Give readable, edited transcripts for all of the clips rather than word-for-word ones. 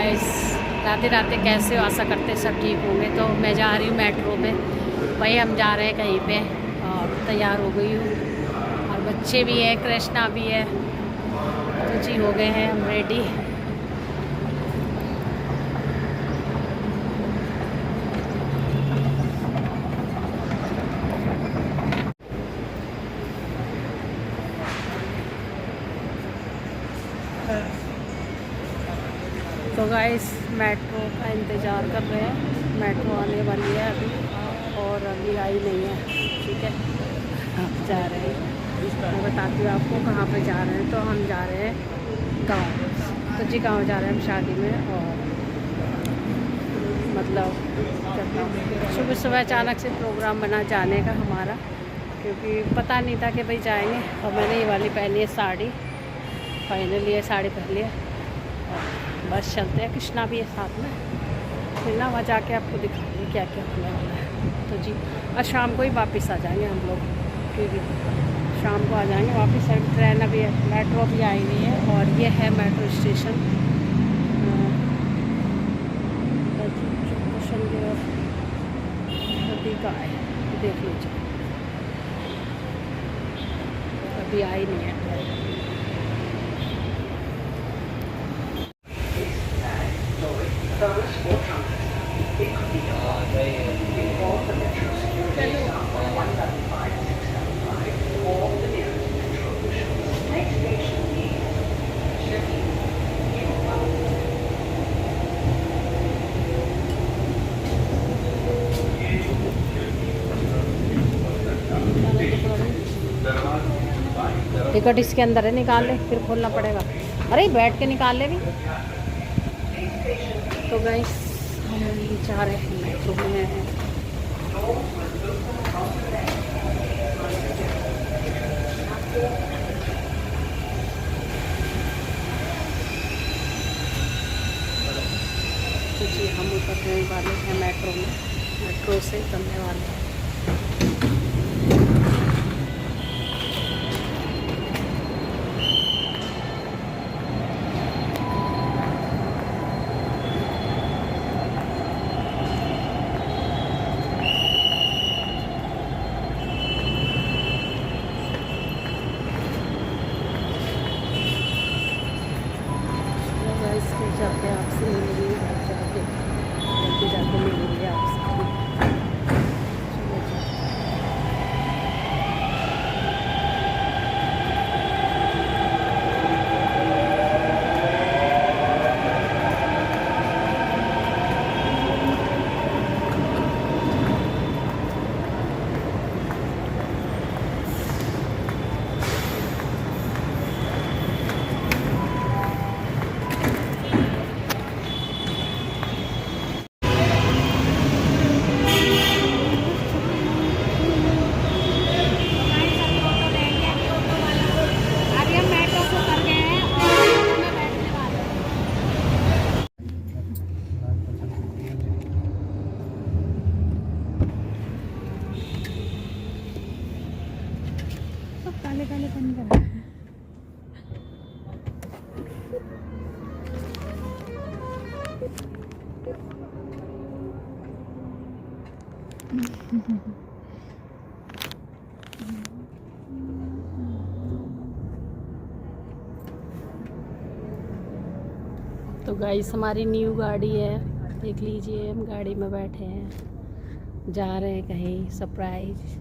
Guys, Radhe Radhe. कैसे हो? आशा करते सब ठीक होंगे। तो मैं जा रही हूँ मेट्रो पे, भाई हम जा रहे हैं कहीं पे और तैयार हो गई हूँ और बच्चे भी हैं, कृष्णा भी है, तो जी हो गए हैं हम रेडी। तो गाइस मेट्रो का इंतज़ार कर रहे हैं, मेट्रो आने वाली है अभी और अभी आई नहीं है। ठीक है, हम जा रहे हैं। मैं बताती हूँ आपको कहाँ पे जा रहे हैं। तो हम जा रहे हैं गाँव। तो जी गाँव जा रहे हैं हम शादी में। और मतलब सुबह सुबह अचानक से प्रोग्राम बना जाने का हमारा, क्योंकि पता नहीं था कि भाई जाएंगे। और मैंने ये वाली पहनी है साड़ी, फाइनली ये साड़ी पहनी है और बस चलते हैं। कृष्णा भी है साथ में, फिर ना वहाँ जाके आपको दिखाएंगे क्या क्या होने वाला है। तो जी और शाम को ही वापस आ जाएंगे हम लोग, क्योंकि शाम को आ जाएंगे वापस। ट्रेन अभी मेट्रो अभी आई नहीं है। और ये है मेट्रो स्टेशन का है, देख लीजिए, अभी आई नहीं है ट्रेन। टिकट इसके अंदर है, निकाल ले, फिर खोलना पड़ेगा। अरे बैठ के निकाल ले भी। तो गाइस हम जा रहे हैं मेट्रो में। तो जी हम उतरने वाले हैं मेट्रो में, मेट्रो से उतरने वाले हैं। जाके आपसे मिलेंगे, जाके मिलेंगे आपसे। काले काले पानी का तो गाइस हमारी न्यू गाड़ी है, देख लीजिए। हम गाड़ी में बैठे हैं, जा रहे हैं कहीं सरप्राइज।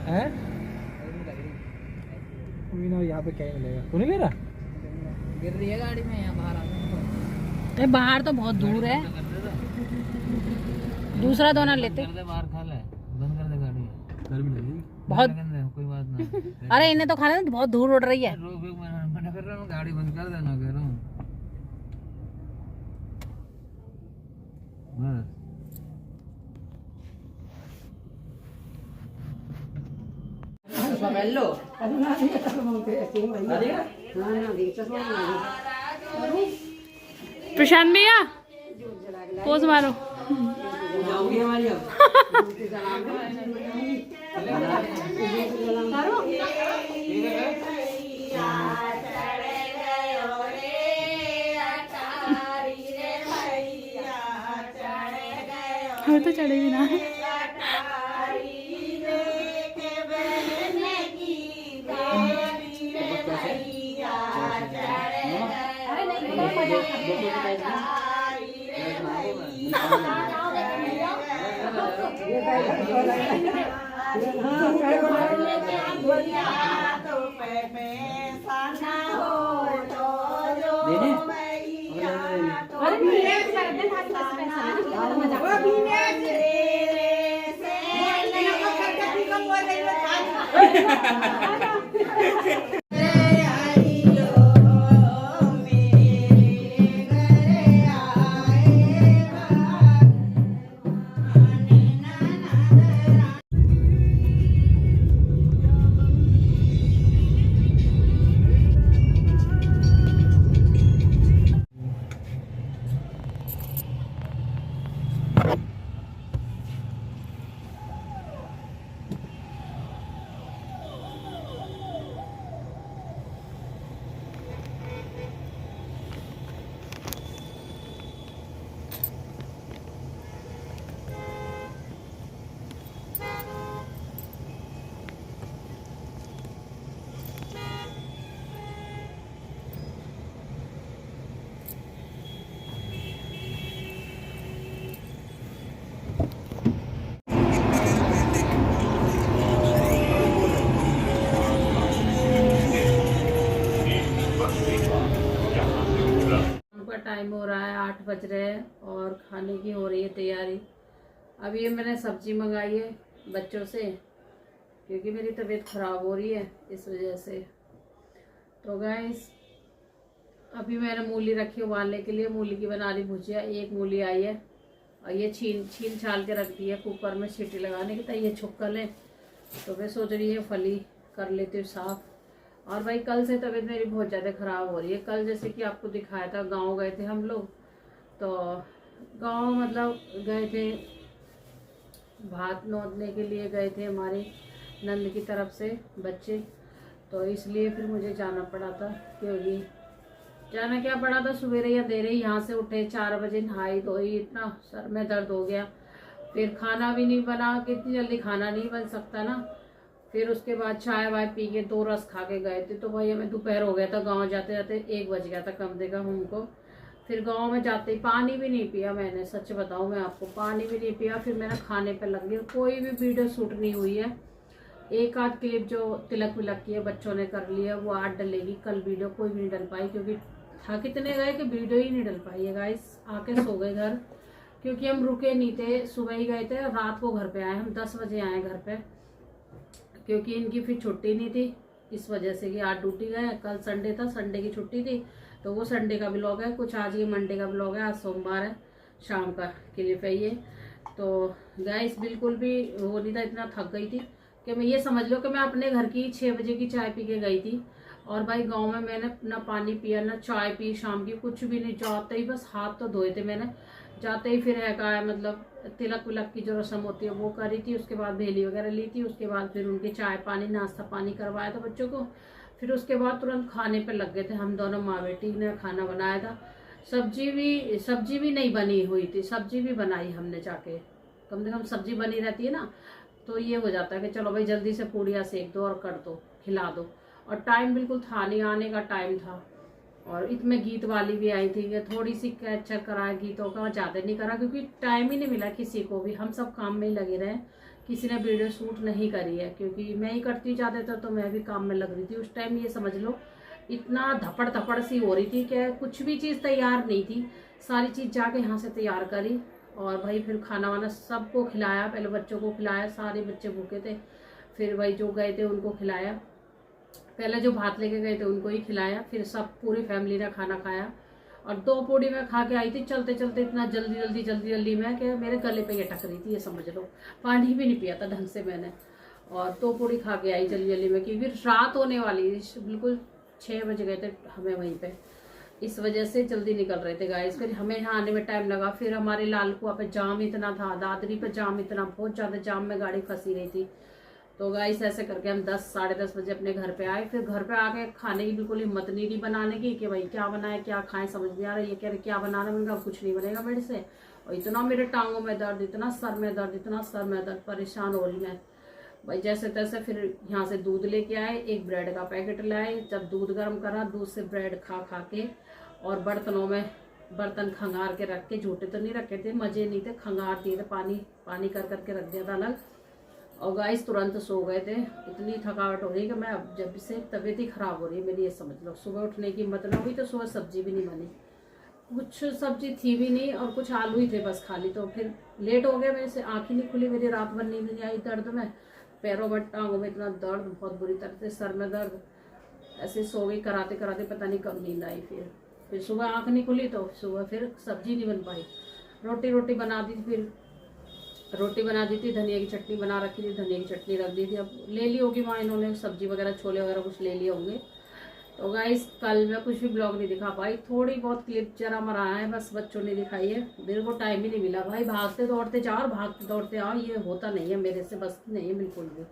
हैं? कोई ना, यहाँ पे क्या ही मिलेगा। तू नहीं ले रहा? गिर रही है गाड़ी में, यहाँ बाहर आ। बाहर तो बहुत दूर है, दूसरा दोना लेते। बाहर खा ले, बंद कर दे गाड़ी। गर्मी लगेगी। बहुत कोई बात ना। अरे इन्हें तो खाने बहुत धूल उड़ रही है। रोक मना कर रहा हूँ, गाड़ी बंद कर देना कह रहा हूँ बस। प्रशांत भैया पोज मारो। हम तो चढ़े भी ना। टाइम हो रहा है 8 बज रहे हैं और खाने की हो रही है तैयारी। अब ये मैंने सब्जी मंगाई है बच्चों से क्योंकि मेरी तबीयत ख़राब हो रही है इस वजह से। तो गाइस अभी मैंने मूली रखी उबालने के लिए, मूली की बना रही भुजिया। एक मूली आई है और ये छील छाल के रख दी है कुकर में सीटी लगाने की। तो ये छुक्कल है तो मैं सोच रही है फली कर लेती हूँ साफ़। और भाई कल से तबीयत मेरी बहुत ज़्यादा ख़राब हो रही है। कल जैसे कि आपको दिखाया था गांव गए थे हम लोग, तो गांव मतलब गए थे भात नोदने के लिए गए थे हमारे नंद की तरफ से बच्चे, तो इसलिए फिर मुझे जाना पड़ा था। क्योंकि जाना क्या पड़ा था, सवेरे या देरे यहाँ से उठे 4 बजे, नहाई धोई, इतना सर में दर्द हो गया। फिर खाना भी नहीं बना, कितनी जल्दी खाना नहीं बन सकता ना। फिर उसके बाद चाय वाय पी के 2 रस खा के गए थे। तो भाई हमें दोपहर हो गया था, गांव जाते जाते 1 बज गया था कम से कम हमको। फिर गांव में जाते ही पानी भी नहीं पिया मैंने, सच बताऊं मैं आपको, पानी भी नहीं पिया। फिर मैंने खाने पे लग गई। कोई भी वीडियो शूट नहीं हुई है। एक आध क्लिप जो तिलक विलक की है बच्चों ने कर लिया, वो आज डलेगी। कल वीडियो कोई भी नहीं डल पाई क्योंकि थक इतने गए कि वीडियो ही नहीं डल पाई है गाइस। आके सो गए घर क्योंकि हम रुके नहीं थे, सुबह ही गए थे और रात को घर पे आए। हम 10 बजे आए घर पे क्योंकि इनकी फिर छुट्टी नहीं थी इस वजह से कि आज ड्यूटी गए। कल संडे था, संडे की छुट्टी थी तो वो संडे का ब्लॉग है कुछ, आज ये मंडे का ब्लॉग है। आज सोमवार है, शाम का क्लिप है ये। तो गाइस बिल्कुल भी वो नहीं था, इतना थक गई थी कि मैं ये समझ लो कि मैं अपने घर की 6 बजे की चाय पी के गई थी। और भाई गांव में मैंने ना पानी पिया ना चाय पी शाम की, कुछ भी नहीं। जाते ही बस हाथ तो धोए थे मैंने, जाते ही फिर है मतलब तिलक विलक की जो रस्म होती है वो करी थी। उसके बाद भेली वगैरह ली थी, उसके बाद फिर उनके चाय पानी नाश्ता पानी करवाया था बच्चों को। फिर उसके बाद तुरंत खाने पे लग गए थे हम दोनों, माँ बेटी ने खाना बनाया था। सब्जी भी नहीं बनी हुई थी, सब्जी भी बनाई हमने जाके। कम से कम सब्जी बनी रहती है ना, तो ये हो जाता है कि चलो भाई जल्दी से पूड़ियाँ सेक दो और कर दो, खिला दो। और टाइम बिल्कुल था नहीं, आने का टाइम था। और इसमें गीत वाली भी आई थी कि थोड़ी सी कैप्चर कराया गीतों का, ज़्यादा नहीं करा क्योंकि टाइम ही नहीं मिला किसी को भी। हम सब काम में ही लगे रहे, किसी ने वीडियो शूट नहीं करी है क्योंकि मैं ही करती ज़्यादातर, तो मैं भी काम में लग रही थी उस टाइम। ये समझ लो इतना धपड़ धपड़ सी हो रही थी कि कुछ भी चीज़ तैयार नहीं थी। सारी चीज़ जाके यहाँ से तैयार करी और भाई फिर खाना वाना सबको खिलाया। पहले बच्चों को खिलाया, सारे बच्चे भूखे थे। फिर वही जो गए थे उनको खिलाया, पहले जो भात लेके गए थे उनको ही खिलाया, फिर सब पूरी फैमिली ने खाना खाया। और 2 पूड़ी मैं खा के आई थी चलते चलते, इतना जल्दी जल्दी मैं कि मेरे गले पे ये टक रही थी, ये समझ लो। पानी भी नहीं पिया था ढंग से मैंने, और 2 पूड़ी खा के आई जल्दी में, क्योंकि रात होने वाली, बिल्कुल 6 बज गए थे हमें वहीं पे, इस वजह से जल्दी निकल रहे थे गाइस। फिर हमें यहाँ आने में टाइम लगा, फिर हमारे लालकुआ पे जाम इतना था, दादरी पे जाम इतना, बहुत ज़्यादा जाम में गाड़ी फंसी रही थी। तो गाइस ऐसे करके हम 10 साढ़े 10 बजे अपने घर पे आए। फिर घर पे आके खाने की बिल्कुल हिम्मत नहीं थी बनाने की, कि भाई क्या बनाए क्या खाएं, समझ नहीं आ रहा। ये कह रहे क्या बनाना, मैंने कहा कुछ नहीं बनेगा मेरे से। और इतना मेरे टांगों में दर्द, इतना सर में दर्द, इतना सर में दर्द, परेशान हो रही मैं भाई। जैसे तैसे फिर यहाँ से दूध लेके आए, एक ब्रेड का पैकेट लाए, जब दूध गर्म करा, दूध से ब्रेड खा के, और बर्तनों में बर्तन खंगार के रख के, झूठे तो नहीं रखे थे, मजे नहीं थे, खंगार दिए थे, पानी कर करके रख दिया था अलग। और गाइस तुरंत सो गए थे, इतनी थकावट हो रही कि मैं अब जब से तबीयत ही खराब हो रही है मेरी, ये समझ लो। सुबह उठने की हिम्मत न हुई, तो सुबह सब्जी भी नहीं बनी, कुछ सब्जी थी भी नहीं, और कुछ आलू ही थे बस खाली। तो फिर लेट हो गया, मेरे से आँख ही नहीं खुली, मेरी रात भर नींद नहीं आई दर्द में, पैरों में टांगों में इतना दर्द, बहुत बुरी तरह से सर में दर्द, ऐसे सो गई कराते कराते, पता नहीं कब नींद आई। फिर सुबह आँख नहीं खुली, तो सुबह फिर सब्जी नहीं बन पाई, रोटी बना दी। फिर रोटी बना दी थी, धनिया की चटनी बना रखी थी, धनिया की चटनी रख दी थी, अब ले ली होगी वहाँ इन्होंने, सब्जी वगैरह छोले वगैरह कुछ ले लिए होंगे। तो गाइस कल मैं कुछ भी ब्लॉग नहीं दिखा पाई, थोड़ी बहुत क्लिप जरा मरा है बस, बच्चों ने दिखाई है, मेरे को टाइम ही नहीं मिला भाई। भागते दौड़ते जाओ और भागते दौड़ते आओ, ये होता नहीं है मेरे से, बस नहीं है बिल्कुल भी।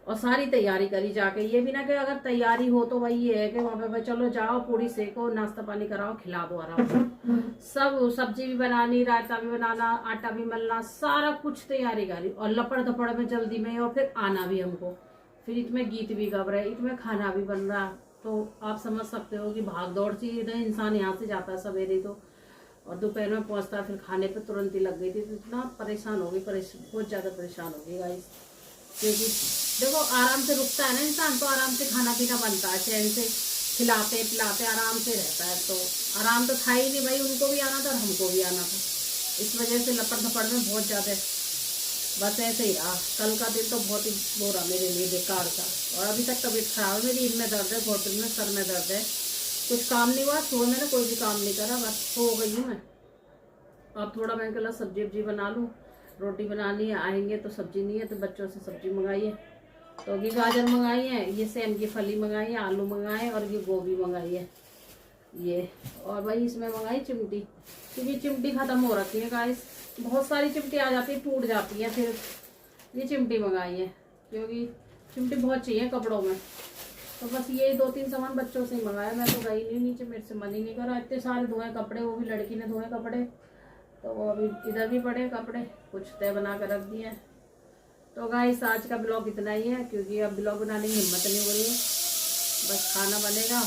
और सारी तैयारी करी जाके, ये भी ना कि अगर तैयारी हो तो भाई ये है कि वहाँ पे भाई चलो जाओ, पूड़ी सेको, नाश्ता पानी कराओ, खिला दो आराम से, सब सब्जी भी बनानी, रायता भी बनाना, आटा भी मलना, सारा कुछ तैयारी करी, और लपड़ धपड़ में जल्दी में, और फिर आना भी हमको, फिर इसमें गीत भी गा रहे, इसमें खाना भी बन रहा। तो आप समझ सकते हो कि भाग दौड़ से इंसान यहाँ से जाता है सवेरे तो, और दोपहर में पहुँचता, फिर खाने पे तुरंत ही लग गई थी। तो इतना परेशान हो गई, बहुत ज़्यादा परेशान हो गई गाइस, क्योंकि देखो आराम से रुकता है ना इंसान, तो आराम से खाना पीना बनता है, चैन से खिलाते पिलाते आराम से रहता है। तो आराम तो था ही नहीं भाई, उनको भी आना था और हमको भी आना था, इस वजह से लपड़ धपड़ में बहुत ज़्यादा बस ऐसे ही रहा। कल का दिन तो बहुत ही वो रहा मेरे लिए बेकार था, और अभी तक तबीयत खराब है मेरी, इनमें दर्द है, घोटन में, सर में दर्द है, कुछ काम नहीं हुआ, सुबह मैंने कोई भी काम नहीं करा, बस सो गई हूँ मैं। अब थोड़ा मैं कल सब्जी वब्जी बना लूँ, रोटी बनानी है, आएंगे तो सब्जी नहीं है, तो बच्चों से सब्जी मंगाई है, तो ये गाजर मंगाई है, ये सेम की फली मंगाई है, आलू मंगाए, और ये गोभी मंगाई है ये, और भाई इसमें मंगाई चिमटी, क्योंकि चिमटी ख़त्म हो रखी है गाइस, बहुत सारी चिमटी आ जाती है, टूट जाती है, फिर ये चिमटी मंगाई है, क्योंकि चिमटी बहुत चाहिए कपड़ों में। तो बस ये 2-3 सामान बच्चों से ही मंगाया, मैं तो गई नहीं नीचे, मेरे से मन ही नहीं करा, इतने सारे धोए कपड़े, वो भी लड़की ने धोए कपड़े, तो वो अभी इधर भी पड़े कपड़े, कुछ तय बना कर रख दिए। तो गाइस आज का ब्लॉग इतना ही है, क्योंकि अब ब्लॉग बनाने की हिम्मत नहीं हो रही है, बस खाना बनेगा,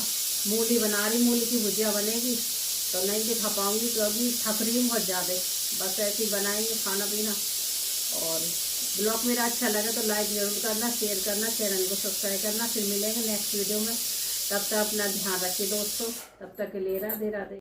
मूली बना रही, मूली की भुजिया बनेगी, तो नहीं दिखा पाऊँगी, तो अभी थक रही हूँ बहुत ज़्यादा, बस ऐसे ही बनाएंगे खाना पीना। और ब्लॉग मेरा अच्छा लगे तो लाइक जरूर करना, शेयर करना, चैनल को सब्सक्राइब करना। फिर मिलेंगे नेक्स्ट वीडियो में, तब तक अपना ध्यान रखिए दोस्तों, तब तक के लिए राधे राधे।